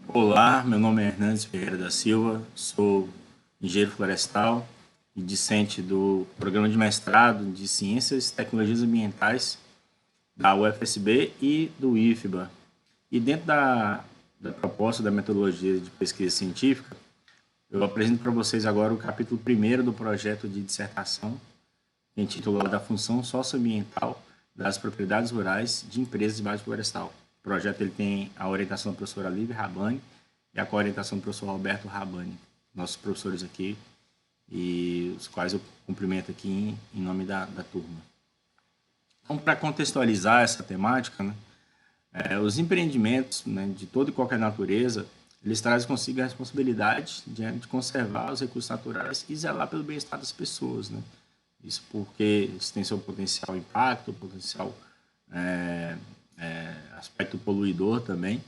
Olá, meu nome é Hernandes Ferreira da Silva, sou engenheiro florestal e discente do programa de mestrado de Ciências e Tecnologias Ambientais da UFSB e do IFBA. E dentro da proposta da metodologia de pesquisa científica, eu apresento para vocês agora o capítulo primeiro do projeto de dissertação, intitulado A Função Socioambiental das Propriedades Rurais de Empresas de Base Florestal. O projeto ele tem a orientação da professora Lívia Rabani e a coorientação do professor Roberto Rabani, nossos professores aqui, e os quais eu cumprimento aqui em nome da turma. Então, para contextualizar essa temática, né, os empreendimentos, né, de toda e qualquer natureza, eles trazem consigo a responsabilidade de conservar os recursos naturais e zelar pelo bem-estar das pessoas, né? Isso porque isso tem seu potencial impacto, potencial aspecto poluidor também.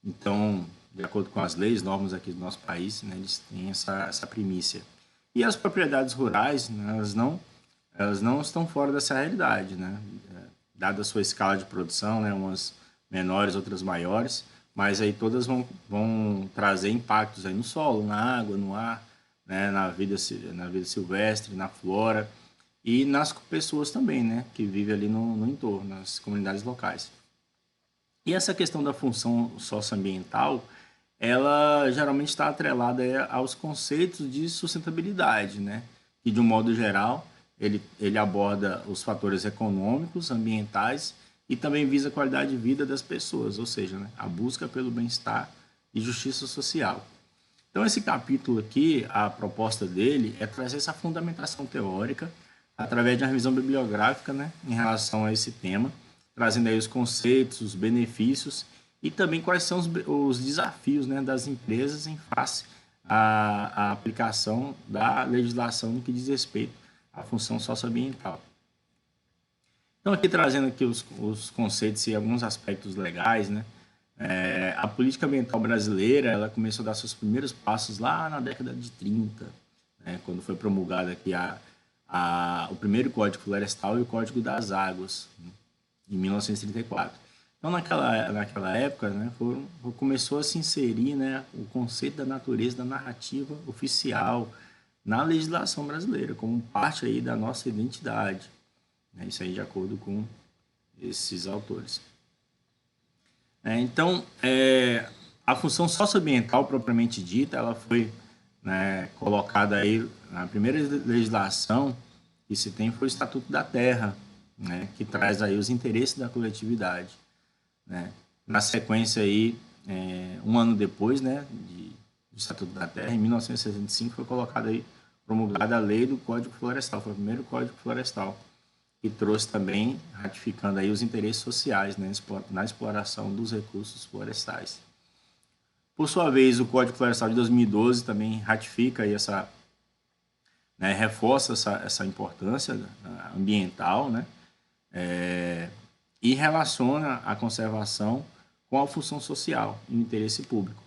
Então, de acordo com as leis, normas aqui do nosso país, né, eles têm essa primícia. E as propriedades rurais, né, elas não estão fora dessa realidade, né? Dada a sua escala de produção, né, umas menores, outras maiores, mas aí todas vão trazer impactos aí no solo, na água, no ar, né, na vida silvestre, na flora e nas pessoas também, né, que vivem ali no entorno, nas comunidades locais. E essa questão da função socioambiental, ela geralmente está atrelada aos conceitos de sustentabilidade, né? Que, de um modo geral, ele aborda os fatores econômicos, ambientais e também visa a qualidade de vida das pessoas, ou seja, né, a busca pelo bem-estar e justiça social. Então, esse capítulo aqui, a proposta dele é trazer essa fundamentação teórica através de uma revisão bibliográfica, né, em relação a esse tema, trazendo aí os conceitos, os benefícios e também quais são os desafios, né, das empresas em face à aplicação da legislação no que diz respeito à função socioambiental. Então, aqui trazendo aqui os conceitos e alguns aspectos legais, né? A política ambiental brasileira, ela começou a dar seus primeiros passos lá na década de 30, né, quando foi promulgado aqui o primeiro Código Florestal e o Código das Águas, né, em 1934. Então, naquela época, né, começou a se inserir, né, o conceito da natureza da narrativa oficial na legislação brasileira, como parte aí da nossa identidade. Né, isso aí de acordo com esses autores. Então, a função socioambiental propriamente dita, ela foi, né, colocada aí na primeira legislação que se tem foi o Estatuto da Terra, né, que traz aí os interesses da coletividade, né. Na sequência aí, um ano depois, né, do Estatuto da Terra, em 1965 foi colocada aí promulgada a lei do Código Florestal, foi o primeiro Código Florestal e trouxe também, ratificando aí os interesses sociais, né, na exploração dos recursos florestais. Por sua vez, o Código Florestal de 2012 também ratifica aí né, reforça essa importância ambiental, né, e relaciona a conservação com a função social e o interesse público.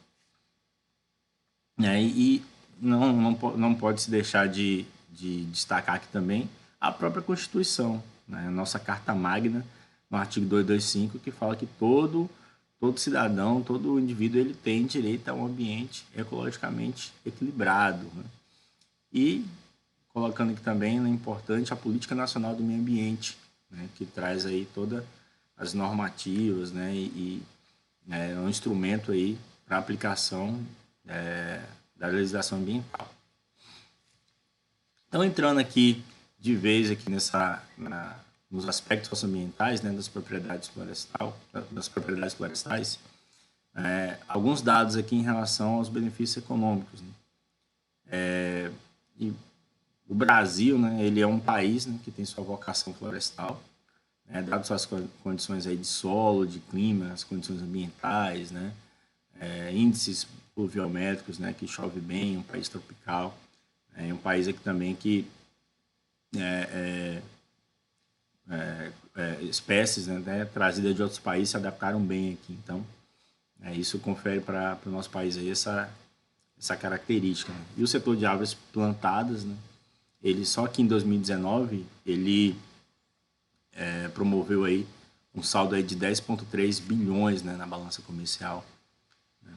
E não pode se deixar de destacar aqui também a própria Constituição, né? A nossa Carta Magna, no artigo 225, que fala que todo cidadão, todo indivíduo, ele tem direito a um ambiente ecologicamente equilibrado, né? E colocando aqui também, né, importante a Política Nacional do Meio Ambiente, né, que traz aí todas as normativas, né, e é um instrumento aí para aplicação da legislação ambiental. Então, entrando aqui de vez aqui nos aspectos socioambientais, né, das propriedades florestais, alguns dados aqui em relação aos benefícios econômicos, né? E o Brasil, né, ele é um país, né, que tem sua vocação florestal, né, dado suas condições aí de solo, de clima, as condições ambientais, né, índices pluviométricos, né, que chove bem, um país tropical, um país aqui também que espécies, né, trazidas de outros países se adaptaram bem aqui. Então, isso confere para o nosso país aí essa característica. Né? E o setor de árvores plantadas, né, ele só que em 2019 ele promoveu aí um saldo aí de 10,3 bilhões, né, na balança comercial. Né?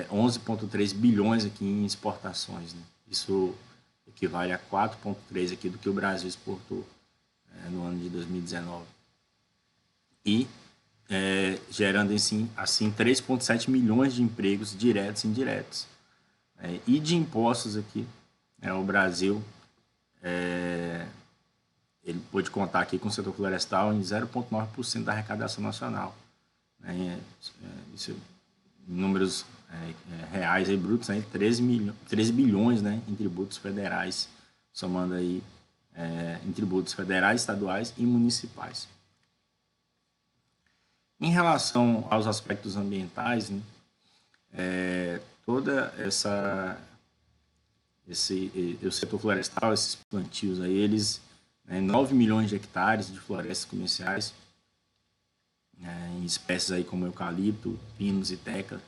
11,3 bilhões aqui em exportações, né? Isso equivale a 4,3 aqui do que o Brasil exportou no ano de 2019. E gerando assim 3,7 milhões de empregos diretos e indiretos. E de impostos aqui, o Brasil ele pôde contar aqui com o setor florestal em 0,9% da arrecadação nacional. Isso, em números reais aí, brutos, 13 bilhões, né, em tributos federais, somando aí em tributos federais, estaduais e municipais. Em relação aos aspectos ambientais, né, toda o setor florestal, esses plantios aí, eles 9 milhões de hectares de florestas comerciais, em espécies aí como eucalipto, pinos e teca,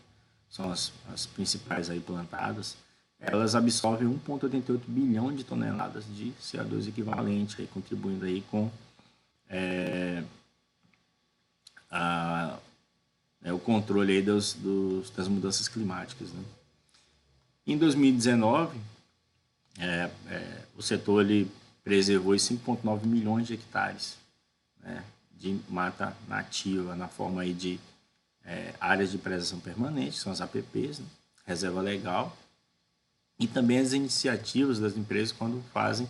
são as principais aí plantadas. Elas absorvem 1,88 bilhão de toneladas de CO2 equivalente, aí, contribuindo aí com o controle aí das mudanças climáticas, né? Em 2019, o setor ele preservou 5,9 milhões de hectares, né, de mata nativa na forma aí de áreas de preservação permanente, são as APPs, né, reserva legal, e também as iniciativas das empresas quando fazem,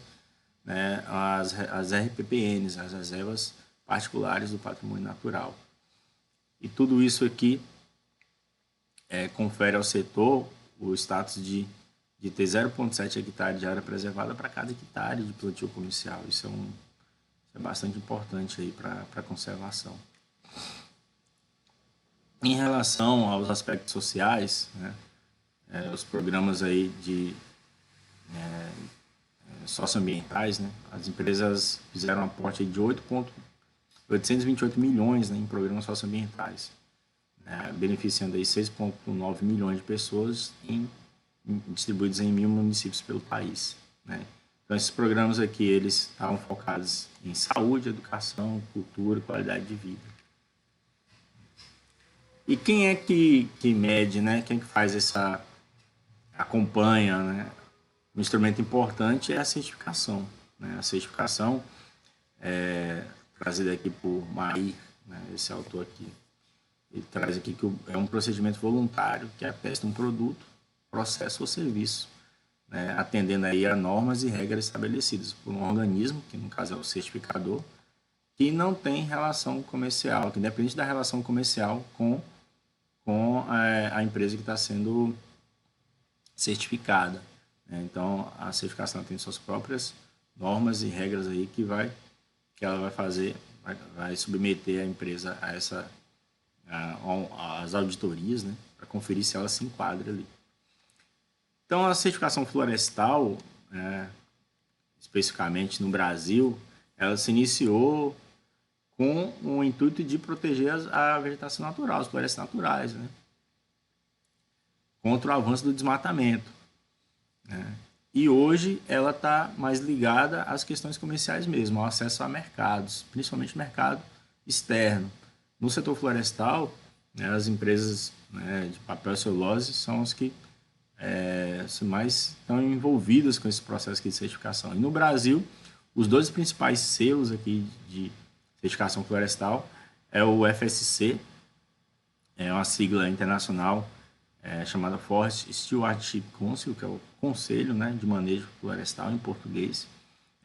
né, as RPPNs, as reservas particulares do patrimônio natural. E tudo isso aqui confere ao setor o status de ter 0,7 hectares de área preservada para cada hectare de plantio comercial. Isso é bastante importante aí para a conservação. Em relação aos aspectos sociais, né, os programas aí de socioambientais, né, as empresas fizeram um aporte de 828 milhões, né, em programas socioambientais, né, beneficiando aí 6,9 milhões de pessoas distribuídos em 1.000 municípios pelo país, né? Então, esses programas aqui, eles estavam focados em saúde, educação, cultura e qualidade de vida. E quem é que mede, né? Quem é que faz acompanha, né? Um instrumento importante é a certificação, né? A certificação trazida aqui por Mair, né? Esse autor aqui. Ele traz aqui que é um procedimento voluntário que atesta um produto, processo ou serviço, né, atendendo aí a normas e regras estabelecidas por um organismo, que no caso é o certificador, que não tem relação comercial, que independente da relação comercial com a empresa que está sendo certificada, né? Então, a certificação tem suas próprias normas e regras aí que ela vai fazer, vai submeter a empresa às auditorias, né, para conferir se ela se enquadra ali. Então, a certificação florestal, especificamente no Brasil, ela se iniciou com o intuito de proteger a vegetação natural, as florestas naturais, né, contra o avanço do desmatamento, né? E hoje ela está mais ligada às questões comerciais mesmo, ao acesso a mercados, principalmente mercado externo. No setor florestal, né, as empresas, né, de papel e celulose são as que mais estão envolvidas com esse processo aqui de certificação. E no Brasil, os dois principais selos aqui de certificação florestal é o FSC, é uma sigla internacional chamada Forest Stewardship Council, que é o Conselho, né, de Manejo Florestal em português.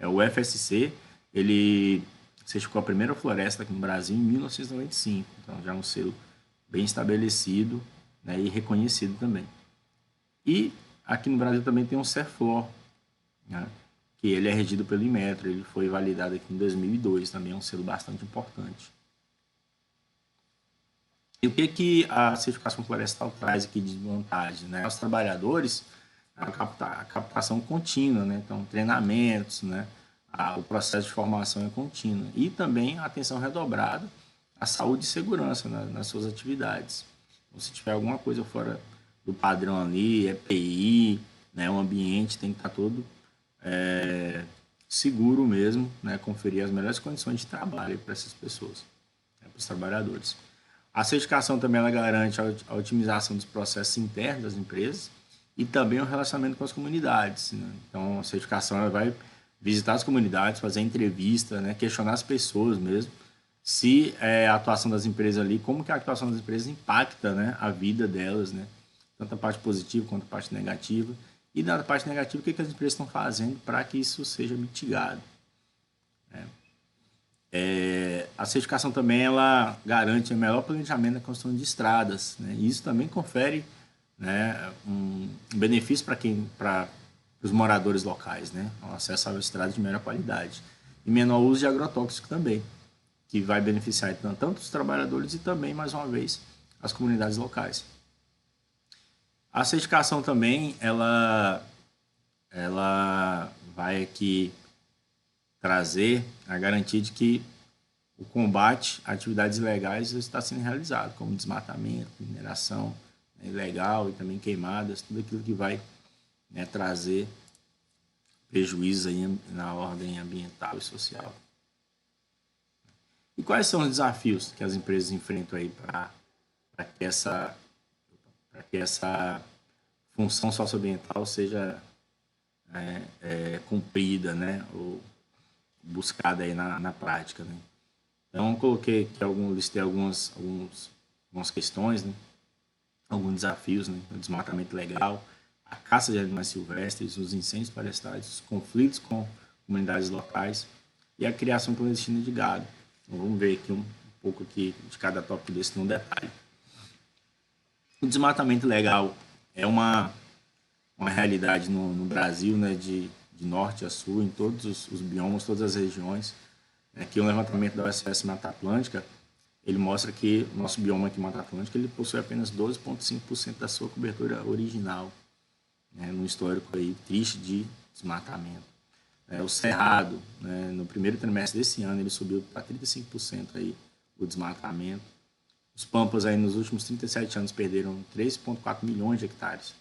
O FSC, ele certificou a primeira floresta aqui no Brasil em 1995, então já é um selo bem estabelecido, né, e reconhecido também. E aqui no Brasil também tem um CERFLOR, né, que ele é regido pelo Inmetro, ele foi validado aqui em 2002, também é um selo bastante importante. E o que a certificação florestal traz aqui de vantagem, né? Aos trabalhadores, a captação contínua, né? Então, treinamentos, né? O processo de formação é contínuo. E também a atenção redobrada à saúde e segurança, né, nas suas atividades. Então, se tiver alguma coisa fora do padrão ali, EPI, né? O ambiente tem que estar todo seguro mesmo, né? Conferir as melhores condições de trabalho para essas pessoas, né? Para os trabalhadores. A certificação também ela garante a otimização dos processos internos das empresas e também o relacionamento com as comunidades, né? Então, a certificação ela vai visitar as comunidades, fazer entrevista, né? Questionar as pessoas mesmo, se a atuação das empresas ali, como que a atuação das empresas impacta, né, a vida delas, né? Tanto a parte positiva quanto a parte negativa. E na parte negativa, o que as empresas estão fazendo para que isso seja mitigado. A certificação também ela garante o melhor planejamento da construção de estradas, né? E isso também confere, né, um benefício para os moradores locais, né? O acesso a estradas de melhor qualidade e menor uso de agrotóxicos também, que vai beneficiar tanto os trabalhadores e também, mais uma vez, as comunidades locais. A certificação também ela vai aqui trazer a garantia de que o combate a atividades ilegais está sendo realizado, como desmatamento, mineração, né, ilegal e também queimadas, tudo aquilo que vai, né, trazer prejuízo aí na ordem ambiental e social. E quais são os desafios que as empresas enfrentam aí para que essa função socioambiental seja cumprida, né, ou buscada aí na prática, né? Então, eu coloquei aqui listei algumas questões, né? Alguns desafios, né? O desmatamento legal, a caça de animais silvestres, os incêndios florestais, os conflitos com comunidades locais e a criação clandestina de gado. Então, vamos ver aqui um pouco aqui de cada tópico desse no detalhe. O desmatamento legal é uma realidade no Brasil, né? De norte a sul, em todos os biomas, todas as regiões. Aqui o levantamento da USS Mata Atlântica, ele mostra que o nosso bioma aqui Mata Atlântica ele possui apenas 12,5% da sua cobertura original, né, num histórico aí triste de desmatamento. O Cerrado, né, no primeiro trimestre desse ano, ele subiu para 35% aí o desmatamento. Os Pampas aí nos últimos 37 anos perderam 3,4 milhões de hectares.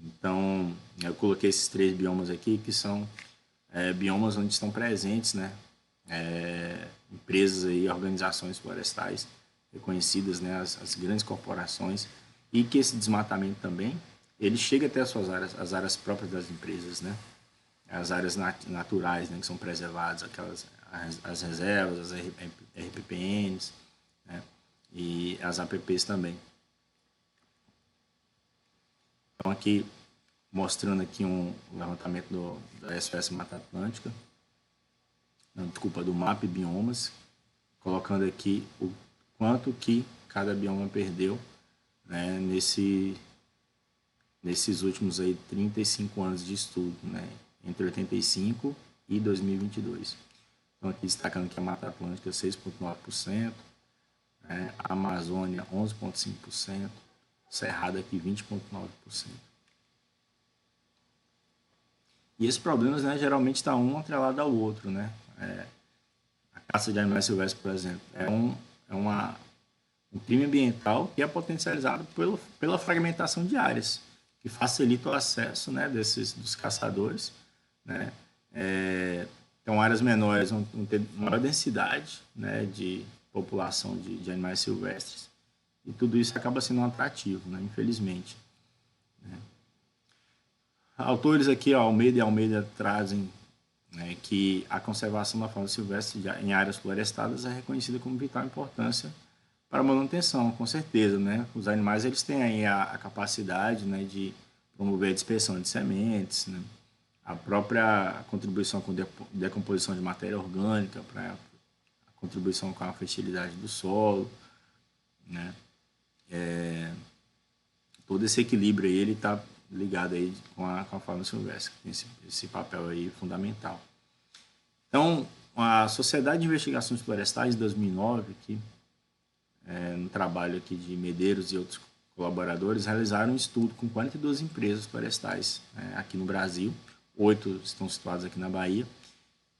Então, eu coloquei esses 3 biomas aqui, que são biomas onde estão presentes, né, empresas e organizações florestais reconhecidas, né, as grandes corporações, e que esse desmatamento também ele chega até as suas áreas, as áreas próprias das empresas, né, as áreas naturais, né, que são preservadas, as reservas, as RPPNs, né, e as APPs também. Então aqui mostrando aqui um levantamento da SOS Mata Atlântica, do MAP Biomas, colocando aqui o quanto que cada bioma perdeu, né, nesses últimos aí 35 anos de estudo, né, entre 85 e 2022. Então aqui destacando que a Mata Atlântica 6,9%, né, a Amazônia 11,5%, Cerrado aqui 20,9%. E esses problemas, né, geralmente estão um atrelado ao outro, né? A caça de animais silvestres, por exemplo, é um crime ambiental que é potencializado pela fragmentação de áreas, que facilita o acesso, né, dos caçadores, né? Então, áreas menores vão ter maior densidade, né, de população de animais silvestres, e tudo isso acaba sendo um atrativo, né, infelizmente. Né? Autores aqui, Almeida e Almeida, trazem, né, que a conservação da fauna silvestre em áreas florestadas é reconhecida como de vital importância para a manutenção, com certeza, né? Os animais eles têm aí a capacidade, né, de promover a dispersão de sementes, né? A própria contribuição com decomposição de matéria orgânica, para a contribuição com a fertilidade do solo, né? Todo esse equilíbrio aí ele está ligado aí com a fauna silvestre, tem esse papel aí fundamental. Então, a Sociedade de Investigações Florestais de 2009, que no trabalho aqui de Medeiros e outros colaboradores, realizaram um estudo com 42 empresas florestais, né, aqui no Brasil, 8 estão situadas aqui na Bahia,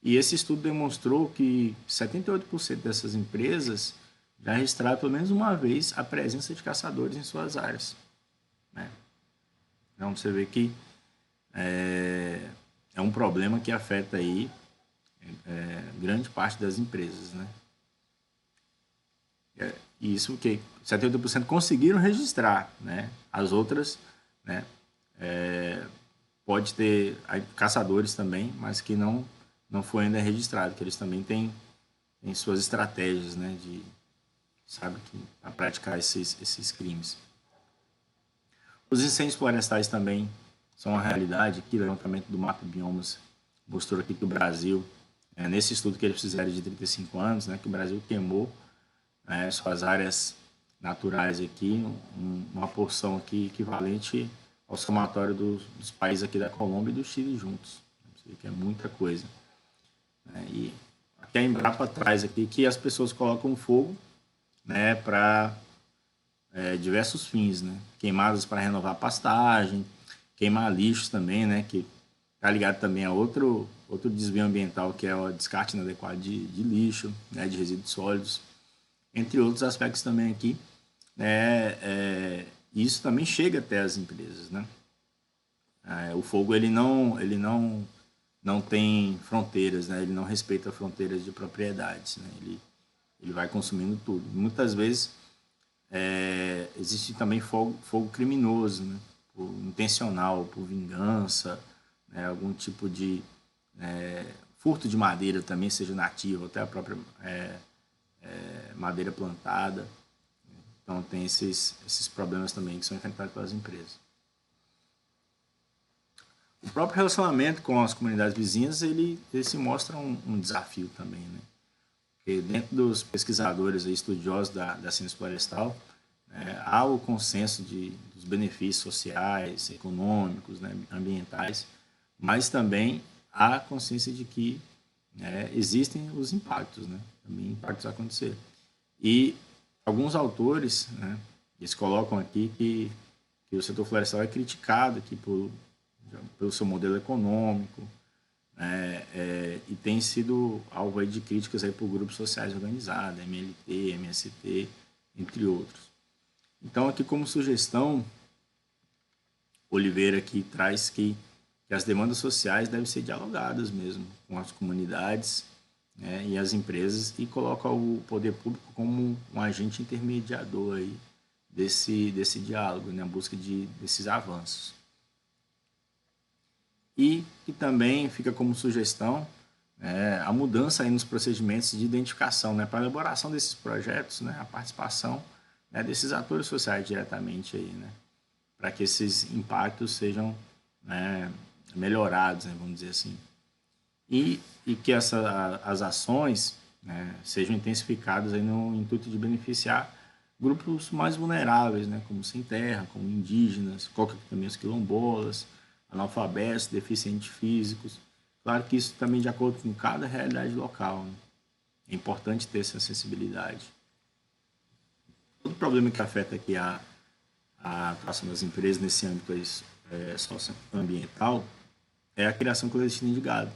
e esse estudo demonstrou que 78% dessas empresas já registraram pelo menos uma vez a presença de caçadores em suas áreas, né? Então você vê que é um problema que afeta aí grande parte das empresas, né? E isso que 78% conseguiram registrar, né? As outras, né? Pode ter caçadores também, mas que não foi ainda registrado, que eles também têm suas estratégias, né? De, sabe, a praticar esses crimes. Os incêndios florestais também são uma realidade. Aqui, o levantamento do mapa de biomas mostrou aqui que o Brasil, nesse estudo que eles fizeram de 35 anos, né, que o Brasil queimou suas áreas naturais aqui, uma porção aqui equivalente ao somatório dos países aqui da Colômbia e do Chile juntos. Que é muita coisa. E aqui a Embrapa traz aqui que as pessoas colocam fogo, né, para diversos fins, né? Queimadas para renovar a pastagem, queimar lixos também, né? Que tá ligado também a outro desvio ambiental, que é o descarte inadequado de lixo, né? De resíduos sólidos, entre outros aspectos também aqui. Isso também chega até as empresas, né? O fogo ele não tem fronteiras, né? Ele não respeita fronteiras de propriedades, né? Ele vai consumindo tudo. Muitas vezes existe também fogo criminoso, né? Intencional, por vingança, né? Algum tipo de furto de madeira também, seja nativa, até a própria madeira plantada. Então tem esses problemas também que são enfrentados pelas empresas. O próprio relacionamento com as comunidades vizinhas, ele se mostra um desafio também, né? Porque dentro dos pesquisadores e estudiosos da ciência florestal, há o consenso dos benefícios sociais, econômicos, né, ambientais, mas também há consciência de que existem os impactos, né? Também impactos a acontecer. E alguns autores, né, eles colocam aqui que o setor florestal é criticado aqui pelo seu modelo econômico, e tem sido alvo aí de críticas aí por grupos sociais organizados, MLT, MST, entre outros. Então, aqui como sugestão, Oliveira aqui traz que as demandas sociais devem ser dialogadas mesmo com as comunidades, né, e as empresas, e coloca o poder público como um agente intermediador aí desse diálogo, né, a busca desses avanços. E que também fica como sugestão a mudança aí nos procedimentos de identificação, né, para a elaboração desses projetos, né, a participação desses atores sociais diretamente aí, né, para que esses impactos sejam melhorados, né, vamos dizer assim, e que as ações sejam intensificadas aí no intuito de beneficiar grupos mais vulneráveis, né, como sem terra, como indígenas, também os quilombolas, analfabetos, deficientes físicos. Claro que isso também de acordo com cada realidade local, né? É importante ter essa sensibilidade. Todo problema que afeta aqui a atuação das empresas nesse âmbito socioambiental é a criação clandestina de gado.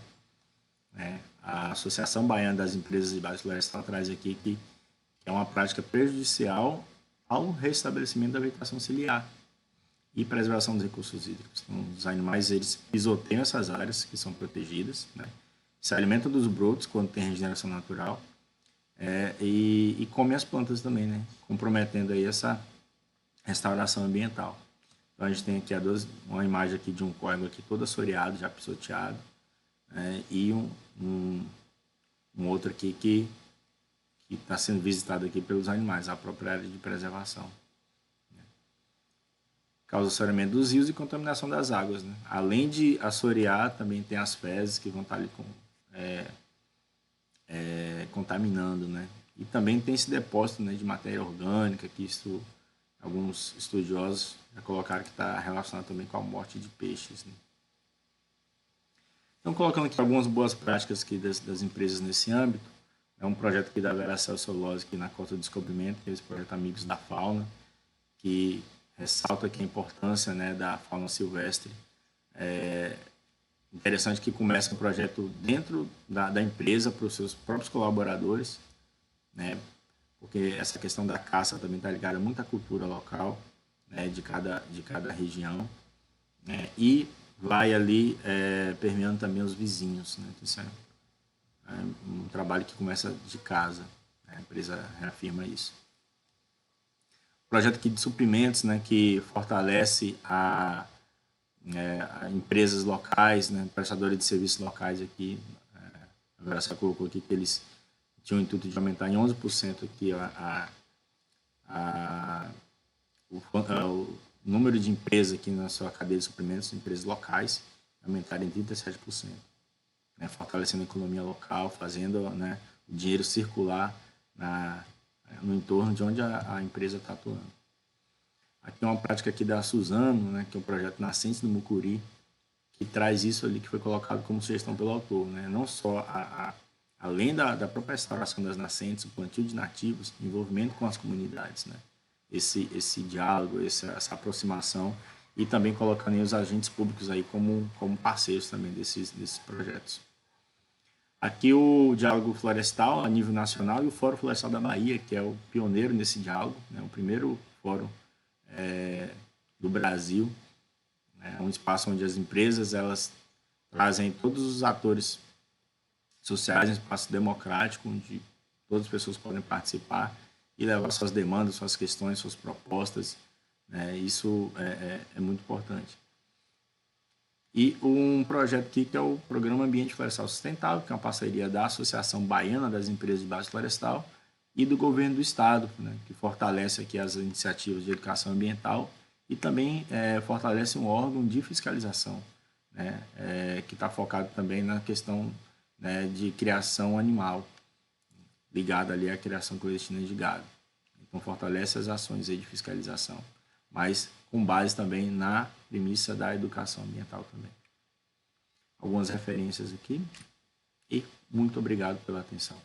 A Associação Baiana das Empresas de Base Florestal traz aqui que é uma prática prejudicial ao restabelecimento da vegetação ciliar e preservação dos recursos hídricos. Então, os animais eles pisoteiam essas áreas que são protegidas, né? Se alimentam dos brotos quando tem regeneração natural e comem as plantas também, né? Comprometendo aí essa restauração ambiental. Então a gente tem aqui uma imagem aqui de um córrego aqui todo assoreado, já pisoteado, e um outro aqui que está sendo visitado aqui pelos animais, a própria área de preservação. Causa assoreamento dos rios e contaminação das águas, né? Além de assorear, também tem as fezes que vão estar ali contaminando, né? E também tem esse depósito, né, de matéria orgânica, que isso, alguns estudiosos já colocaram que está relacionado também com a morte de peixes, né? Então, colocando aqui algumas boas práticas aqui das empresas nesse âmbito, é um projeto aqui da Veracel Celulose aqui na Costa do Descobrimento, que é esse projeto Amigos da Fauna, que ressalta aqui a importância, né, da fauna silvestre. Interessante que começa um projeto dentro da empresa para os seus próprios colaboradores, né, porque essa questão da caça também está ligada muito à cultura local, né, de cada região, né, e vai ali permeando também os vizinhos, né, isso é um trabalho que começa de casa, né, a empresa reafirma isso. projeto aqui de suprimentos, né, que fortalece a empresas locais, né, prestadores de serviços locais aqui. Agora você colocou aqui que eles tinham o intuito de aumentar em 11% aqui o número de empresas aqui na sua cadeia de suprimentos, empresas locais, aumentarem em 37%, né, fortalecendo a economia local, fazendo, né, o dinheiro circular no entorno de onde a empresa está atuando. Aqui é uma prática aqui da Suzano, né, que é um projeto Nascentes do Mucuri, que traz isso ali que foi colocado como sugestão pelo autor, né? Não só além da própria restauração das nascentes, o plantio de nativos, envolvimento com as comunidades, né? Esse diálogo, essa aproximação, e também colocando os agentes públicos aí como parceiros também desses projetos. Aqui o diálogo florestal a nível nacional e o Fórum Florestal da Bahia, que é o pioneiro nesse diálogo, né? O primeiro fórum do Brasil, né? Um espaço onde as empresas elas trazem todos os atores sociais, um espaço democrático onde todas as pessoas podem participar e levar suas demandas, suas questões, suas propostas, né? Isso é muito importante. E um projeto aqui que é o Programa Ambiente Florestal Sustentável, que é uma parceria da Associação Baiana das Empresas de Base Florestal e do Governo do Estado, né, que fortalece aqui as iniciativas de educação ambiental e também fortalece um órgão de fiscalização, né, que está focado também na questão, né, de criação animal, ligada ali à criação clandestina de gado. Então, fortalece as ações aí de fiscalização, mas com base também na premissa da educação ambiental também. Algumas referências aqui e muito obrigado pela atenção.